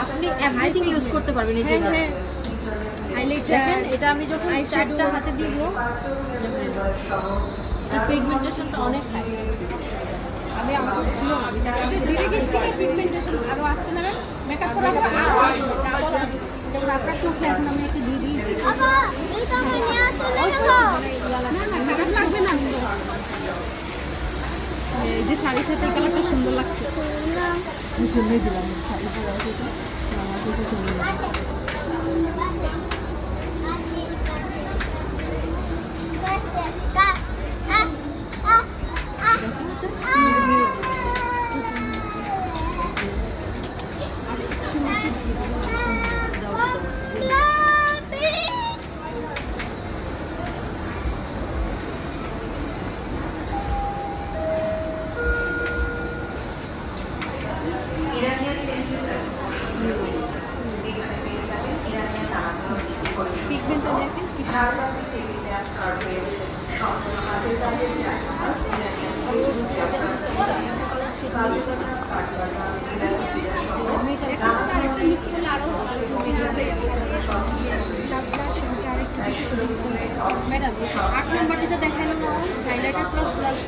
আপনি everything use করতে পারবেন এই যে হাইলাইটার। এটা আমি যখন চারটা হাতে দিব পিগমেন্টেশনটা অনেক থাকে। আমি আমার কাছে ছিল না, আমি চারটা ডিরেক্ট পিগমেন্টেশন আরো আসছে না মেকআপ করার পর ডাবল যেমন আপনার চোখে এখন আমি একটু দিয়ে দিয়েছি। বাবা এই তো আমি নিয়ে চলে যাব না না মেকআপ লাগবে না। এই যে শাড়ির সাথে কালারটা সুন্দর লাগছে, আমি জন্যই দিলাম শাড়ি পরা হয়েছে আমার কাছে সুন্দর লাগছে। পিগমেন্টটা দেখেন কি আরেকটা মিক্স করলে আরো ম্যাডাম 8 নাম্বার যেটা দেখাইলো না হাইলাইটার প্লাস ব্লাশ